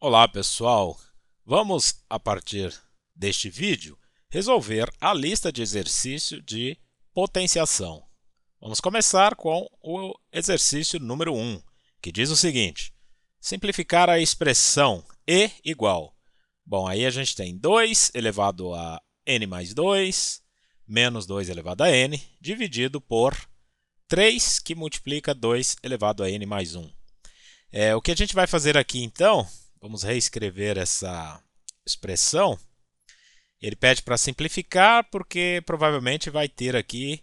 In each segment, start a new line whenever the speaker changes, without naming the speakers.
Olá pessoal, vamos a partir deste vídeo resolver a lista de exercício de potenciação. Vamos começar com o exercício número 1, que diz o seguinte: simplificar a expressão E igual. Bom, aí a gente tem 2 elevado a n mais 2, menos 2 elevado a n, dividido por 3, que multiplica 2 elevado a n mais 1. O que a gente vai fazer aqui então, vamos reescrever essa expressão. Ele pede para simplificar porque provavelmente vai ter aqui,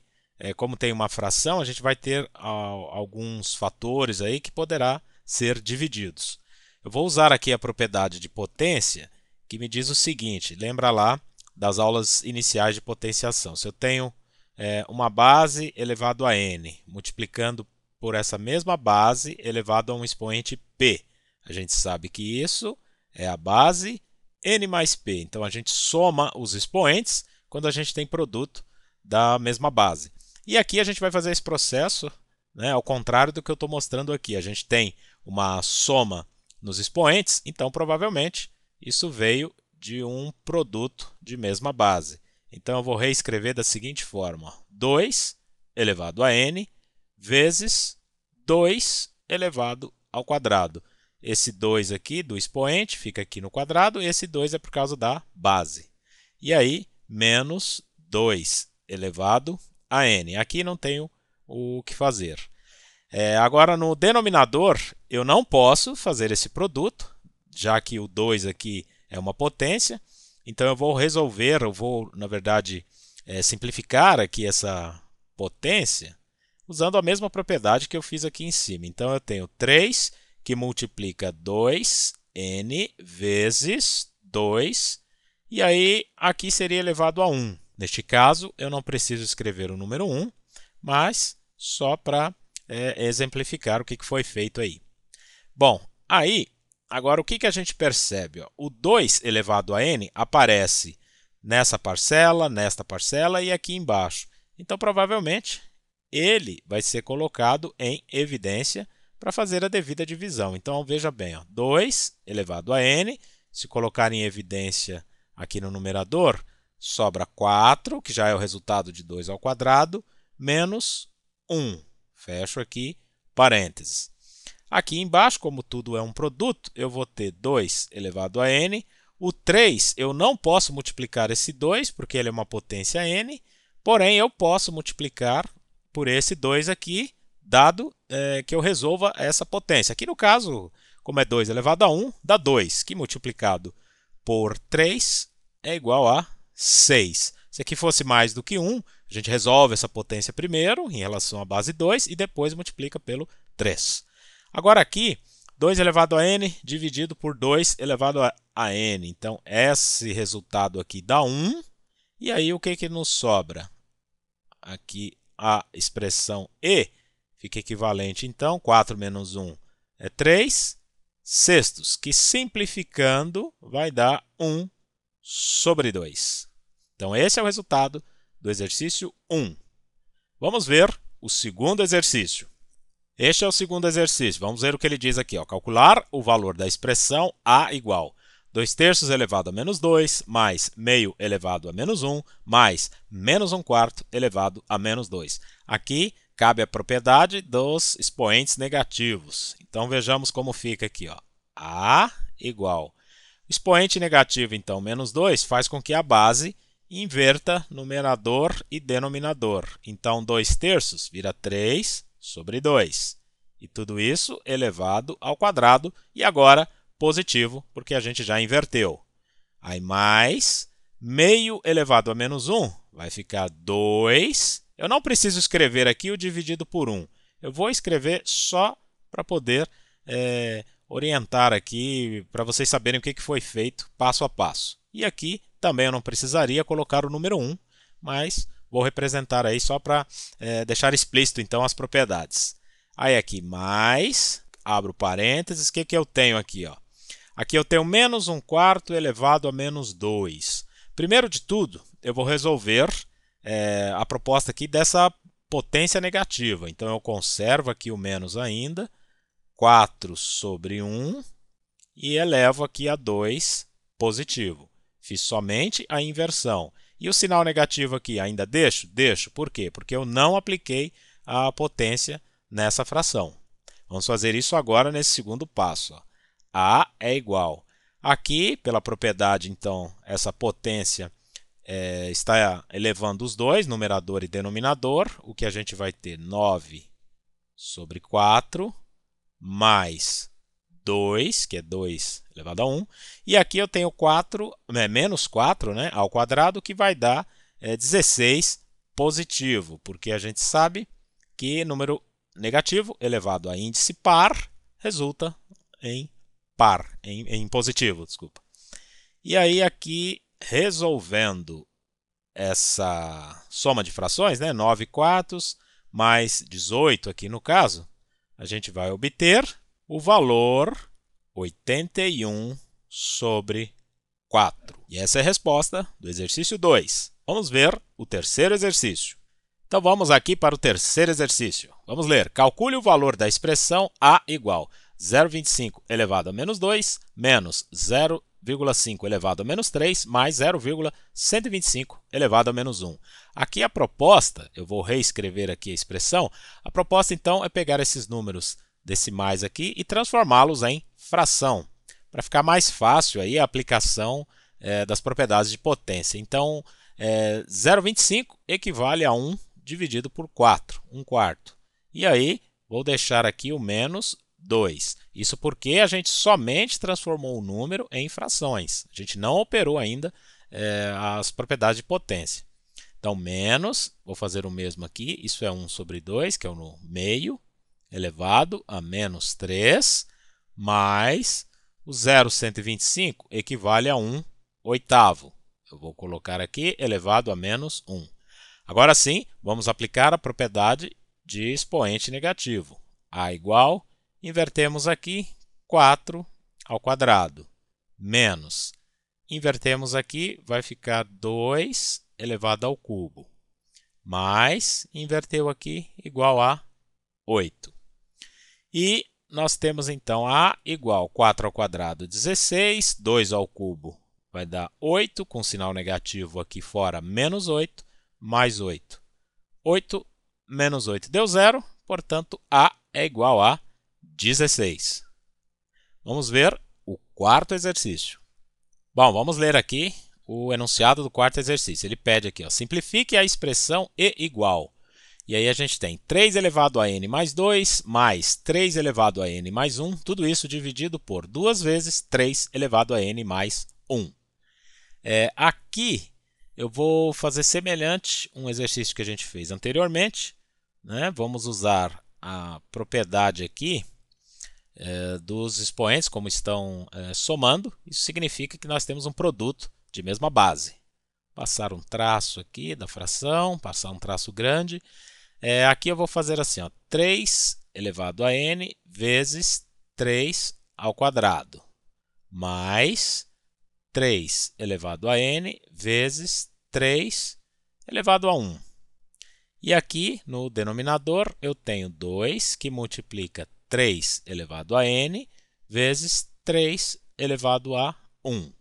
como tem uma fração, a gente vai ter alguns fatores aí que poderá ser divididos. Eu vou usar aqui a propriedade de potência que me diz o seguinte, lembra lá das aulas iniciais de potenciação. Se eu tenho uma base elevado a n, multiplicando por essa mesma base elevado a um expoente p. A gente sabe que isso é a base n mais p. Então, a gente soma os expoentes quando a gente tem produto da mesma base. E aqui a gente vai fazer esse processo, né, ao contrário do que eu estou mostrando aqui. A gente tem uma soma nos expoentes, então provavelmente isso veio de um produto de mesma base. Então, eu vou reescrever da seguinte forma: 2 elevado a n vezes 2 elevado ao quadrado. Esse 2 aqui do expoente fica aqui no quadrado, e esse 2 é por causa da base. E aí, menos 2 elevado a n. Aqui não tenho o que fazer. Agora, no denominador, eu não posso fazer esse produto, já que o 2 aqui é uma potência. Então, eu vou resolver, na verdade, simplificar aqui essa potência, usando a mesma propriedade que eu fiz aqui em cima. Então, eu tenho 3 que multiplica 2n vezes 2, e aí aqui seria elevado a 1. Neste caso, eu não preciso escrever o número 1, mas só para exemplificar o que foi feito aí. Bom, aí, agora o que a gente percebe? O 2 elevado a n aparece nesta parcela e aqui embaixo. Então, provavelmente, ele vai ser colocado em evidência para fazer a devida divisão. Então, veja bem, 2 elevado a n, se colocar em evidência aqui no numerador, sobra 4, que já é o resultado de 2 ao quadrado, menos 1. Fecho aqui parênteses. Aqui embaixo, como tudo é um produto, eu vou ter 2 elevado a n. O 3, eu não posso multiplicar esse 2, porque ele é uma potência n, porém, eu posso multiplicar por esse 2 aqui, dado que eu resolva essa potência. Aqui no caso, como é 2 elevado a 1, dá 2, que multiplicado por 3 é igual a 6. Se aqui fosse mais do que 1, a gente resolve essa potência primeiro, em relação à base 2, e depois multiplica pelo 3. Agora aqui, 2 elevado a n dividido por 2 elevado a n. Então, esse resultado aqui dá 1. E aí, o que nos sobra? Aqui, a expressão e fica equivalente, então, 4 menos 1 é 3 sextos, que simplificando vai dar 1 sobre 2. Então, esse é o resultado do exercício 1. Vamos ver o segundo exercício. Este é o segundo exercício. Vamos ver o que ele diz aqui. Calcular o valor da expressão a igual 2 terços elevado a menos 2, mais meio elevado a menos 1, mais menos 1 quarto elevado a menos 2. Aqui cabe a propriedade dos expoentes negativos. Então, vejamos como fica aqui. A igual. Expoente negativo, então, menos 2, faz com que a base inverta numerador e denominador. Então, 2 terços vira 3 sobre 2. E tudo isso elevado ao quadrado. E agora, positivo, porque a gente já inverteu. Aí mais meio elevado a menos 1 vai ficar 2. Eu não preciso escrever aqui o dividido por 1. Eu vou escrever só para poder orientar aqui, para vocês saberem o que foi feito passo a passo. E aqui também eu não precisaria colocar o número 1, mas vou representar aí só para deixar explícito então as propriedades. Aí aqui mais, abro parênteses, o que eu tenho aqui? Aqui eu tenho menos 1 quarto elevado a menos 2. Primeiro de tudo, eu vou resolver a proposta aqui dessa potência negativa. Então, eu conservo aqui o menos ainda. 4 sobre 1 e elevo aqui a 2 positivo. Fiz somente a inversão. E o sinal negativo aqui, ainda deixo? Deixo. Por quê? Porque eu não apliquei a potência nessa fração. Vamos fazer isso agora nesse segundo passo. Ó. A é igual. Aqui, pela propriedade, então, essa potência está elevando os dois, numerador e denominador. O que a gente vai ter? 9 sobre 4 mais 2, que é 2 elevado a 1. E aqui eu tenho menos 4 ao quadrado, que vai dar 16 positivo, porque a gente sabe que número negativo elevado a índice par resulta em par, em positivo, desculpa. E aí aqui, resolvendo essa soma de frações, 9 quartos mais 18 aqui no caso, a gente vai obter o valor 81 sobre 4. E essa é a resposta do exercício 2. Vamos ver o terceiro exercício. Então vamos aqui para o terceiro exercício. Vamos ler. Calcule o valor da expressão A igual 0,25 elevado a menos 2 menos 0,5 elevado a menos 3 mais 0,125 elevado a menos 1. Aqui a proposta, eu vou reescrever aqui a expressão, a proposta então é pegar esses números decimais aqui e transformá-los em fração, para ficar mais fácil aí a aplicação das propriedades de potência. Então, 0,25 equivale a 1 dividido por 4, 1 quarto. E aí, vou deixar aqui o menos 2. Isso porque a gente somente transformou o número em frações. A gente não operou ainda as propriedades de potência. Então, menos, vou fazer o mesmo aqui, isso é 1 sobre 2, que é no meio, elevado a menos 3, mais o 0,125 equivale a 1 oitavo. Eu vou colocar aqui elevado a menos 1. Agora sim, vamos aplicar a propriedade de expoente negativo. A igual, invertemos aqui 4 ao quadrado, menos, invertemos aqui, vai ficar 2 elevado ao cubo, mais, inverteu aqui, igual a 8. E nós temos então A igual 4 ao quadrado, 16, 2 ao cubo vai dar 8, com sinal negativo aqui fora, menos 8, mais 8. 8 menos 8 deu 0, portanto, A é igual a 16. Vamos ver o quarto exercício. Bom, vamos ler aqui o enunciado do quarto exercício. Ele pede aqui, simplifique a expressão E igual. E aí a gente tem 3 elevado a n mais 2, mais 3 elevado a n mais 1, tudo isso dividido por 2 vezes 3 elevado a n mais 1. Aqui eu vou fazer semelhante um exercício que a gente fez anteriormente. Vamos usar a propriedade aqui dos expoentes, como estão somando. Isso significa que nós temos um produto de mesma base. Passar um traço aqui da fração, passar um traço grande. Aqui eu vou fazer assim, 3 elevado a n vezes 3 ao quadrado, mais 3 elevado a n vezes 3 elevado a 1. E aqui no denominador eu tenho 2 que multiplica 3 elevado a n vezes 3 elevado a 1.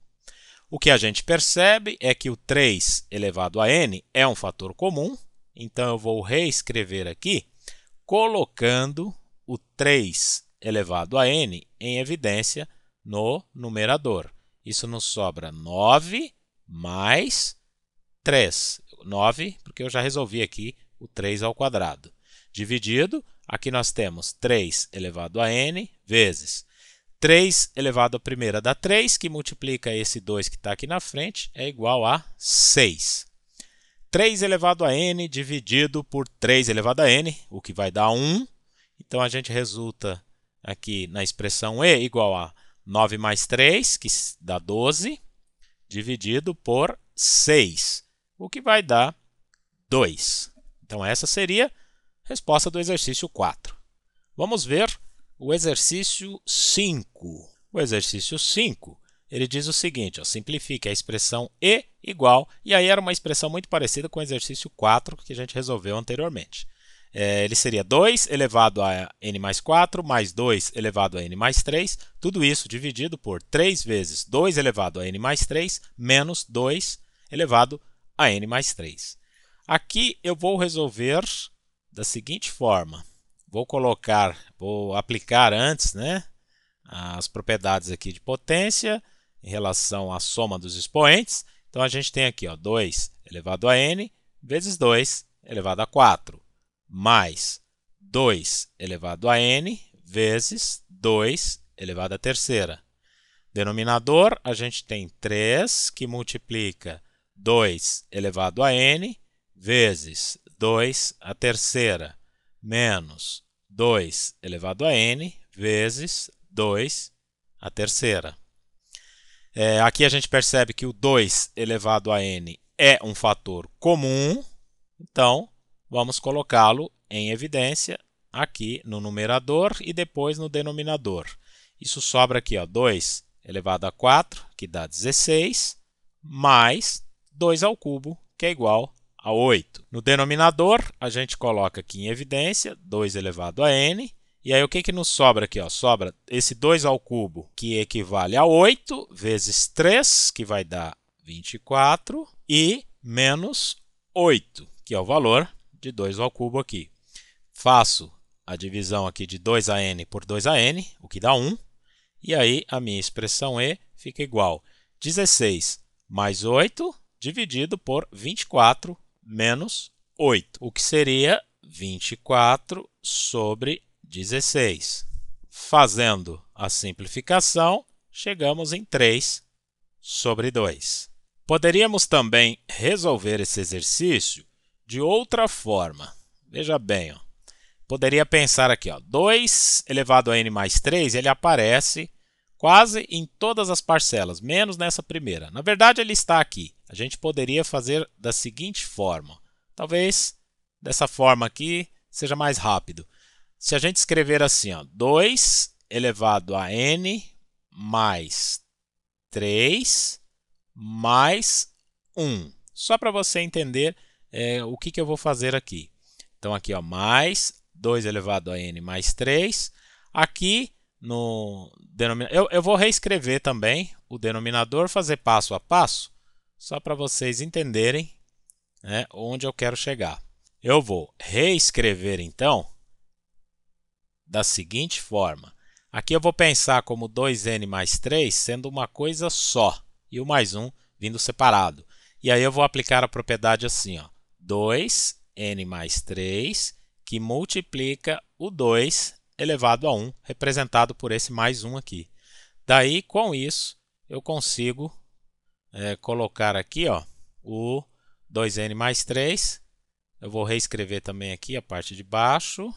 O que a gente percebe é que o 3 elevado a n é um fator comum, então eu vou reescrever aqui colocando o 3 elevado a n em evidência no numerador. Isso nos sobra 9 mais 3. 9, porque eu já resolvi aqui o 3 ao quadrado. Dividido, aqui nós temos 3 elevado a n vezes 3 elevado à primeira dá 3, que multiplica esse 2 que está aqui na frente, é igual a 6. 3 elevado a n dividido por 3 elevado a n, o que vai dar 1. Então, a gente resulta aqui na expressão E igual a 9 mais 3, que dá 12, dividido por 6, o que vai dar 2. Então, essa seria a resposta do exercício 4. Vamos ver o exercício 5. O exercício 5, ele diz o seguinte, simplifique a expressão E igual, e aí era uma expressão muito parecida com o exercício 4 que a gente resolveu anteriormente. Ele seria 2 elevado a n mais 4 mais 2 elevado a n mais 3, tudo isso dividido por 3 vezes 2 elevado a n mais 3 menos 2 elevado a n mais 3. Aqui eu vou resolver da seguinte forma. Vou aplicar antes, né, as propriedades aqui de potência em relação à soma dos expoentes. Então, a gente tem aqui, ó, 2 elevado a n vezes 2 elevado a 4, mais 2 elevado a n vezes 2 elevado à terceira. Denominador, a gente tem 3 que multiplica 2 elevado a n vezes 2 à terceira, menos 2 elevado a n vezes 2 à terceira. Aqui a gente percebe que o 2 elevado a n é um fator comum, então vamos colocá-lo em evidência aqui no numerador e depois no denominador. Isso sobra aqui, ó, 2 elevado a 4, que dá 16, mais 2 ao cubo, que é igual a 8. No denominador, a gente coloca aqui em evidência 2 elevado a n, e aí o que nos sobra aqui? Ó? Sobra esse 2 ao cubo, que equivale a 8, vezes 3, que vai dar 24, e menos 8, que é o valor de 2 ao cubo aqui. Faço a divisão aqui de 2 a n por 2 a n, o que dá 1, e aí a minha expressão E fica igual a 16 mais 8 dividido por 24 menos 8, o que seria 24 sobre 16. Fazendo a simplificação, chegamos em 3 sobre 2. Poderíamos também resolver esse exercício de outra forma. Veja bem, ó. Poderia pensar aqui, ó, 2 elevado a n mais 3, ele aparece quase em todas as parcelas, menos nessa primeira. Na verdade, ele está aqui. A gente poderia fazer da seguinte forma. Talvez dessa forma aqui seja mais rápido. Se a gente escrever assim, ó, 2 elevado a n mais 3 mais 1. Só para você entender o que eu vou fazer aqui. Então, aqui, ó, mais 2 elevado a n mais 3. Aqui, no denominador, eu vou reescrever também o denominador, fazer passo a passo, só para vocês entenderem, né, onde eu quero chegar. Eu vou reescrever, então, da seguinte forma. Aqui eu vou pensar como 2n mais 3 sendo uma coisa só, e o mais 1 vindo separado. E aí eu vou aplicar a propriedade assim, ó, 2n mais 3, que multiplica o 2 elevado a 1, representado por esse mais 1 aqui. Daí, com isso, eu consigo colocar aqui, ó, o 2n mais 3. Eu vou reescrever também aqui a parte de baixo,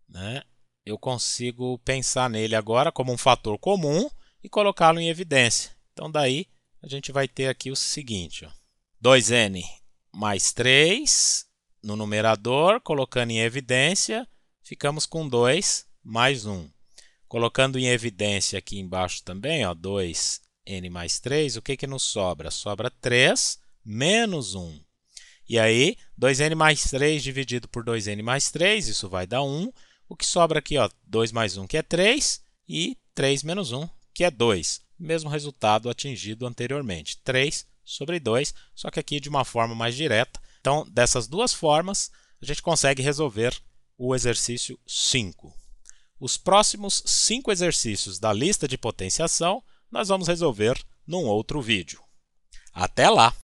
né? Eu consigo pensar nele agora como um fator comum e colocá-lo em evidência. Então, daí, a gente vai ter aqui o seguinte, ó, 2n mais 3 no numerador, colocando em evidência, ficamos com 2 mais 1. Colocando em evidência aqui embaixo também, ó, 2n mais 3, o que nos sobra? Sobra 3 menos 1. E aí, 2n mais 3 dividido por 2n mais 3, isso vai dar 1. O que sobra aqui, ó, 2 mais 1, que é 3, e 3 menos 1, que é 2. Mesmo resultado atingido anteriormente, 3 sobre 2, só que aqui de uma forma mais direta. Então, dessas duas formas, a gente consegue resolver o exercício 5. Os próximos 5 exercícios da lista de potenciação nós vamos resolver num outro vídeo. Até lá!